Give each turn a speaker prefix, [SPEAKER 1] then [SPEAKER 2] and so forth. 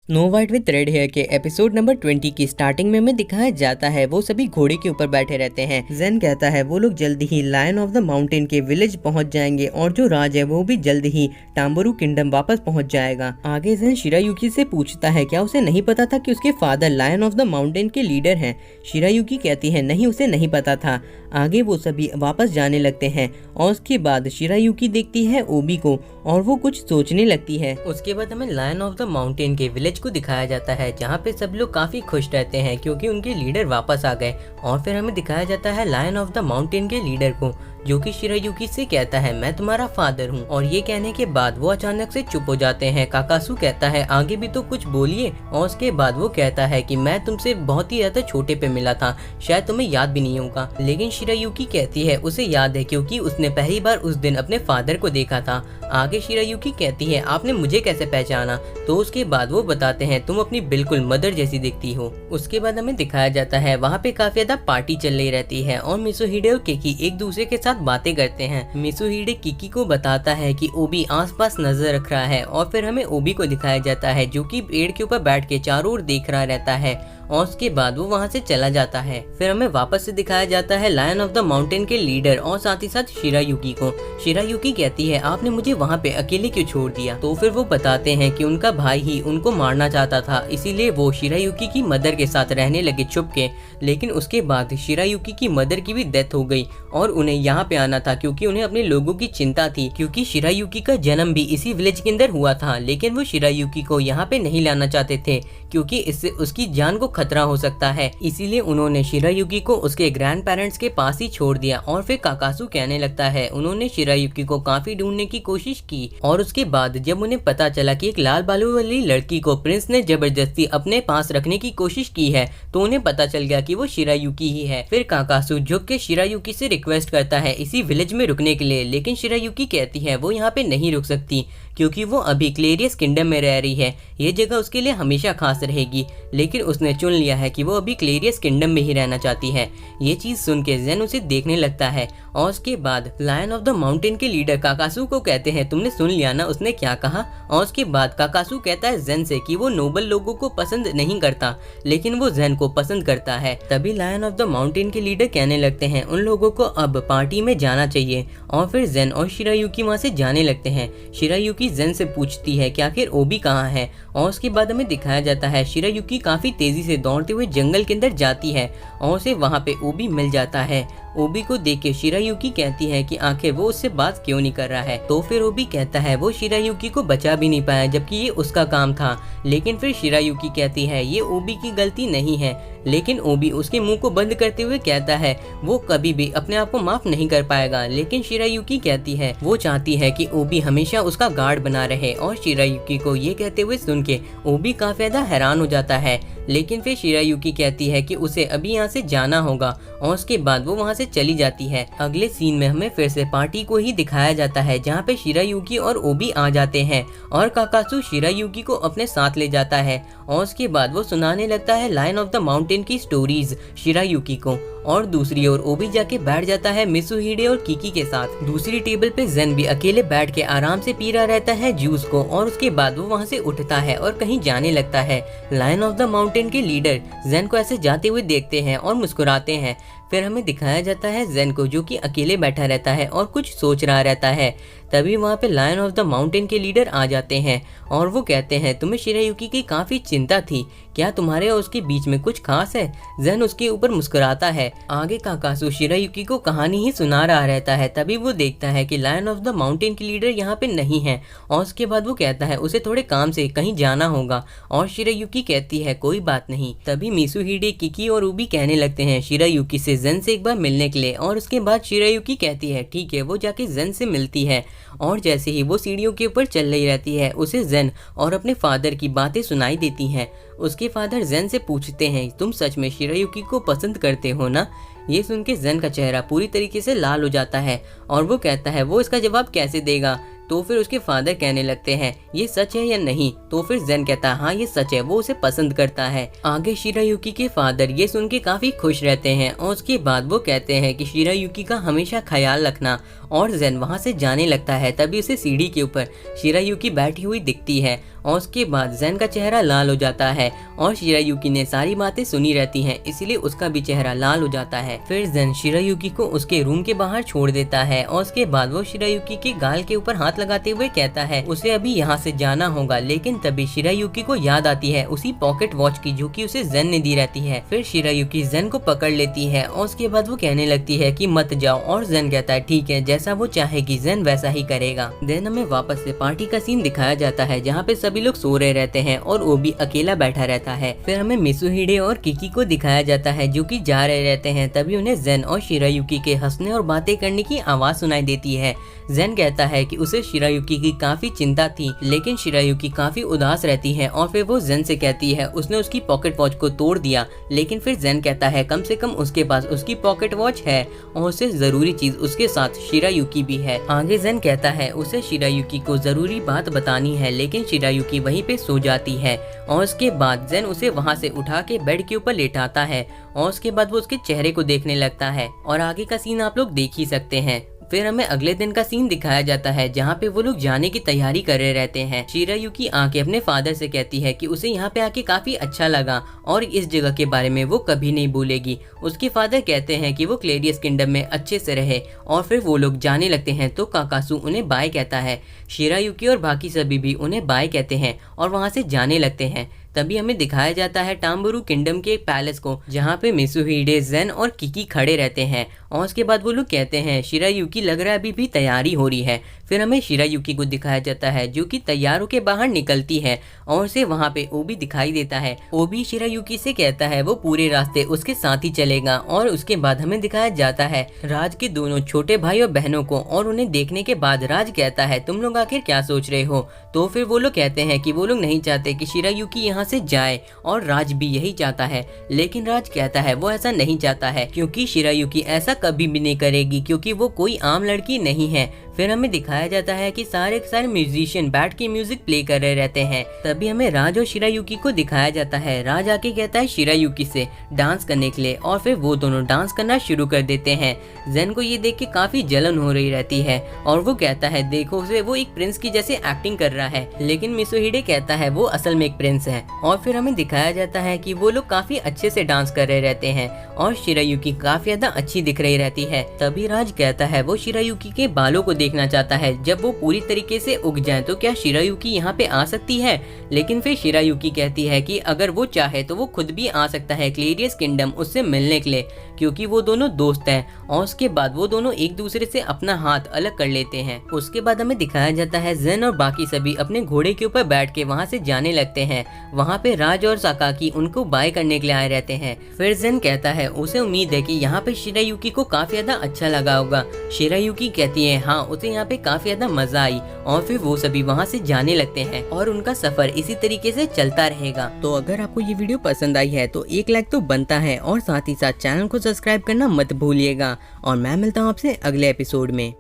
[SPEAKER 1] Snow white with red hair के episode number 20 की starting में हमें दिखाया जाता है वो सभी घोड़े के ऊपर बैठे रहते हैं। जेन कहता है वो लोग जल्द ही लायन ऑफ द माउंटेन के विलेज पहुंच जाएंगे और जो राज है वो भी जल्द ही टाम्बरू किंगडम वापस पहुंच जाएगा। आगे जेन शिरायुकी से पूछता है क्या उसे नहीं पता था कि उसके father lion of the mountain के लीडर हैं। शिरायुकी कहती है नहीं, उसे नहीं पता था। आगे वो सभी वापस जाने लगते हैं और उसके बाद शिरायुकी देखती है ओबी को और वो कुछ सोचने लगती है। उसके बाद हमें लायन ऑफ द माउंटेन के विलेज को दिखाया जाता है जहाँ पे सब लोग काफी खुश रहते हैं क्योंकि उनके लीडर वापस आ गए। और फिर हमें दिखाया जाता है लायन ऑफ द माउंटेन के लीडर को जो कि शिरायुकी से कहता है मैं तुम्हारा फादर हूँ। और ये कहने के बाद वो अचानक से चुप हो जाते हैं। काकासू कहता है आगे भी तो कुछ बोलिए। और उसके बाद वो कहता है कि मैं तुमसे बहुत ही ज्यादा छोटे पे मिला था, शायद तुम्हें याद भी नहीं होगा। लेकिन शिरायुकी कहती है उसे याद है क्योंकि उसने पहली बार उस दिन अपने फादर को देखा था। आगे शिरायुकी कहती है आपने मुझे कैसे पहचाना? तो उसके बाद वो बताते हैं तुम अपनी बिल्कुल मदर जैसी दिखती हो। उसके बाद हमें दिखाया जाता है वहाँ पे काफी ज्यादा पार्टी चल रही रहती है और मिसुहिडे और किकी एक दूसरे के साथ बातें करते हैं। मिसुहिडे किकी को बताता है कि ओबी आसपास नजर रख रहा है और फिर हमें ओबी को दिखाया जाता है जो कि पेड़ के ऊपर बैठ के चारों ओर देख रहा रहता है और उसके बाद वो वहाँ से चला जाता है। फिर हमें वापस से दिखाया जाता है लायन ऑफ द माउंटेन के लीडर और साथ ही साथ शिरायुकी को। शिरायुकी कहती है आपने मुझे वहाँ पे अकेले क्यों छोड़ दिया? तो फिर वो बताते हैं कि उनका भाई ही उनको मारना चाहता था, इसीलिए वो शिरायुकी की मदर के साथ रहने लगे छुप के। लेकिन उसके बाद शिरायुकी की मदर की भी डेथ हो गई और उन्हें यहाँ पे आना था क्योंकि उन्हें अपने लोगों की चिंता थी, क्योंकि शिरायुकी का जन्म भी इसी विलेज के अंदर हुआ था। लेकिन वो शिरायुकी को यहाँ पे नहीं लाना चाहते थे क्योंकि इससे उसकी जान को खतरा हो सकता है, इसीलिए उन्होंने शिरायुकी को उसके ग्रैंड पेरेंट्स के पास ही छोड़ दिया। और फिर काकासू कहने लगता है उन्होंने शिरायुकी को काफी ढूंढने की कोशिश की और उसके बाद जब उन्हें पता चला कि एक लाल बालों वाली लड़की को प्रिंस ने जबरदस्ती अपने पास रखने की कोशिश की है तो उन्हें पता चल गया कि वो शिरायुकी ही है। फिर काकासू झुक के शिरायुकी से रिक्वेस्ट करता है इसी विलेज में रुकने के लिए, लेकिन शिरायुकी कहती है वो यहाँ पे नहीं रुक सकती क्योंकि वो अभी क्लेरियस किंगडम में रह रही है, ये जगह उसके लिए हमेशा खास रहेगी। लेकिन उसने चुन लिया है कि वो अभी क्लेरियस किंगडम में ही रहना चाहती है। ये चीज सुन के जेन उसे देखने लगता है और उसके बाद लायन ऑफ द माउंटेन के लीडर काकासू को कहते हैं तुमने सुन लिया ना उसने क्या कहा? और उसके बाद काकासू कहता है जेन से कि वो नोबल लोगों को पसंद नहीं करता लेकिन वो जेन को पसंद करता है। तभी लायन ऑफ द माउंटेन के लीडर कहने लगते हैं उन लोगों को अब पार्टी में जाना चाहिए। और फिर जेन और शिरायुकी वहाँ से जाने लगते हैं। शिरायुकी जेन से पूछती है कि आखिर ओबी कहाँ है और उसके बाद हमें दिखाया जाता है शिरायुकी काफी तेजी से दौड़ते हुए जंगल के अंदर जाती है और उसे वहाँ पे ओबी मिल जाता है। ओबी को देख के शिरायुकी कहती है कि आखिर वो उससे बात क्यों नहीं कर रहा है। तो फिर ओबी कहता है वो शिरायुकी को बचा भी नहीं पाया जबकि ये उसका काम था। लेकिन फिर शिरायुकी कहती है ये ओबी की गलती नहीं है, लेकिन ओबी उसके मुंह को बंद करते हुए कहता है वो कभी भी अपने आप को माफ नहीं कर पाएगा। लेकिन शिरायुकी कहती है वो चाहती है कि ओबी हमेशा उसका गार्ड बना रहे। और शिरायुकी को ये कहते हुए सुन के ओबी काफी ज्यादा हैरान हो जाता है। लेकिन फिर शिरायुकी कहती है कि उसे अभी यहाँ से जाना होगा और उसके बाद वो वहाँ से चली जाती है। अगले सीन में हमें फिर से पार्टी को ही दिखाया जाता है जहाँ पे शिरायुकी और ओबी आ जाते हैं और काकासू शिरायुकी को अपने साथ ले जाता है और उसके बाद वो सुनाने लगता है लायन ऑफ द माउंटेन की स्टोरीज शिरायुकी को। और दूसरी ओर ओबी जाके बैठ जाता है मिसुहिडे और किकी के साथ। दूसरी टेबल पे जेन भी अकेले बैठ के आराम से पी रहा रहता है जूस को और उसके बाद वो वहाँ से उठता है और कहीं जाने लगता है। लायन ऑफ द माउंटेन के लीडर जेन को ऐसे जाते हुए देखते हैं और मुस्कुराते हैं। फिर हमें दिखाया जाता है जेन को जो कि अकेले बैठा रहता है और कुछ सोच रहा रहता है। तभी वहाँ पे लायन ऑफ द माउंटेन के लीडर आ जाते हैं और वो कहते हैं तुम्हें शिरायुकी की काफी चिंता थी, क्या तुम्हारे और उसके बीच में कुछ खास है? जेन उसके ऊपर मुस्कुराता है। आगे काकासू शिरायुकी को कहानी ही सुना रहा रहता है। तभी वो देखता है कि लायन ऑफ द माउंटेन के लीडर यहाँ पे नहीं है और उसके बाद वो कहता है उसे थोड़े काम से कहीं जाना होगा और शिरायुकी कहती है कोई बात नहीं। तभी मिसुहिडे, किकी और ओबी कहने लगते हैं शिरायुकी से जेन से एक बार मिलने के लिए और उसके बाद शिरायुकी कहती है ठीक है। वो जाके जेन से मिलती है और जैसे ही वो सीढ़ियों के ऊपर चल रही रहती है उसे जेन और अपने फादर की बातें सुनाई देती हैं। उसके फादर जेन से पूछते हैं तुम सच में शिरायुकी को पसंद करते हो ना? ये सुन के जेन का चेहरा पूरी तरीके से लाल हो जाता है और वो कहता है वो इसका जवाब कैसे देगा। तो फिर उसके फादर कहने लगते हैं ये सच है या नहीं? तो फिर जेन कहता है हाँ ये सच है, वो उसे पसंद करता है। आगे शिरायुकी के फादर ये सुन के काफी खुश रहते हैं और उसके बाद वो कहते हैं कि शिरायुकी का हमेशा ख्याल रखना और जेन वहाँ से जाने लगता है। तभी उसे सीढ़ी के ऊपर शिरायुकी बैठी हुई दिखती है और उसके बाद जेन का चेहरा लाल हो जाता है और शिरायुकी ने सारी बातें सुनी रहती हैं, इसीलिए उसका भी चेहरा लाल हो जाता है। फिर जेन शिरायुकी को उसके रूम के बाहर छोड़ देता है और उसके बाद वो शिरायुकी के गाल के ऊपर हाथ लगाते हुए कहता है उसे अभी यहाँ से जाना होगा। लेकिन तभी शिरायुकी को याद आती है उसी पॉकेट वॉच की जो कि उसे जेन ने दी रहती है। फिर शिरायुकी जेन को पकड़ लेती है और उसके बाद वो कहने लगती है कि मत जाओ, और जेन कहता है ठीक है, जैसा वो चाहेगी जेन वैसा ही करेगा। देन हमें वापस से पार्टी का सीन दिखाया जाता है जहाँ पे सभी लोग सो रहे रहते हैं और वो भी अकेला बैठा रहता है। फिर हमें मिसुहिडे और किकी को दिखाया जाता है जो कि जा रहे रहते हैं। तभी उन्हें जेन और शिरायुकी के हंसने और बातें करने की आवाज सुनाई देती है। जेन कहता है कि उसे शिरायुकी की काफी चिंता थी, लेकिन शिरायुकी काफी उदास रहती है और फिर वो जेन से कहती है उसने उसकी पॉकेट वॉच को तोड़ दिया। लेकिन फिर जेन कहता है कम से कम उसके पास उसकी पॉकेट वॉच है और उससे जरूरी चीज उसके साथ शिरायुकी भी है। आगे जेन कहता है उसे शिरायुकी को जरूरी बात बतानी है, लेकिन शिरायुकी वहीं पे सो जाती है और उसके बाद जेन उसे वहां से उठा के बेड के ऊपर लेटाता है और उसके बाद वो उसके चेहरे को देखने लगता है और आगे का सीन आप लोग देख ही सकते हैं। फिर हमें अगले दिन का सीन दिखाया जाता है जहाँ पे वो लोग जाने की तैयारी कर रहे रहते हैं। शिरायुकी आके अपने फादर से कहती है कि उसे यहाँ पे आके काफी अच्छा लगा और इस जगह के बारे में वो कभी नहीं भूलेगी। उसके फादर कहते हैं कि वो क्लेरियस किंगडम में अच्छे से रहे और फिर वो लोग जाने लगते हैं तो काकासू उन्हें बाय कहता है। शिरायुकी और बाकी सभी भी उन्हें बाय कहते हैं और वहाँ से जाने लगते हैं। तभी हमें दिखाया जाता है टाम्बरू किंगडम के एक पैलेस को जहाँ पे मिसुहिडे, जेन और किकी खड़े रहते हैं और उसके बाद वो लोग कहते हैं शिरायुकी लग रहा है अभी भी तैयारी हो रही है। फिर हमें शिरायुकी को दिखाया जाता है जो कि तैयारों के बाहर निकलती है और उसे वहाँ पे ओबी दिखाई देता है। ओबी शिरायुकी से कहता है वो पूरे रास्ते उसके साथ ही चलेगा और उसके बाद हमें दिखाया जाता है राज के दोनों छोटे भाई और बहनों को और उन्हें देखने के बाद राज कहता है तुम लोग आखिर क्या सोच रहे हो। तो फिर वो लोग कहते हैं कि वो लोग नहीं चाहते कि शिरायुकी यहाँ से जाए और राज भी यही चाहता है, लेकिन राज कहता है वो ऐसा नहीं चाहता है क्योंकि शिरायुकी ऐसा कभी भी नहीं करेगी क्योंकि वो कोई आम लड़की नहीं है। फिर हमें दिखाया जाता है कि सारे के सारे म्यूजिशियन बैठ के म्यूजिक प्ले कर रहे रहते हैं। तभी हमें राज और शिरायुकी को दिखाया जाता है। राज आके कहता है शिरायुकी से डांस करने के लिए और फिर वो दोनों डांस करना शुरू कर देते हैं। जेन को ये देख के काफी जलन हो रही रहती है और वो कहता है देखो उसे वो एक प्रिंस की जैसे एक्टिंग कर रहा है, लेकिन मिसुहिडे कहता है वो असल में एक प्रिंस है। और फिर हमें दिखाया जाता है कि वो लोग काफी अच्छे से डांस कर रहे रहते हैं और शिरायुकी काफी ज्यादा अच्छी दिख रही रहती है। तभी राज कहता है वो शिरायुकी के बालों को देखना चाहता है, जब वो पूरी तरीके से उग जाए तो क्या शिरायुकी यहाँ पे आ सकती है। लेकिन फिर शिरायुकी कहती है कि अगर वो चाहे तो वो खुद भी आ सकता है क्लेरियस किंगडम उससे मिलने के लिए, क्योंकि वो दोनों दोस्त हैं। और उसके बाद वो दोनों एक दूसरे से अपना हाथ अलग कर लेते हैं। उसके बाद हमें दिखाया जाता है जेन और बाकी सभी अपने घोड़े के ऊपर बैठ के वहाँ से जाने लगते हैं। वहाँ पे राज और साकाकी उनको बाय करने के लिए आए रहते हैं। फिर जेन कहता है उसे उम्मीद है कि यहाँ पे शिरायुकी को काफी ज्यादा अच्छा लगा होगा। शिरायुकी कहती है हाँ उसे यहाँ पे काफी ज्यादा मजा आई और फिर वो सभी वहाँ से जाने लगते हैं और उनका सफर इसी तरीके से चलता रहेगा। तो अगर आपको ये वीडियो पसंद आई है तो एक लाइक तो बनता है और साथ ही साथ चैनल को सब्सक्राइब करना मत भूलिएगा और मैं मिलता हूँ आपसे अगले एपिसोड में।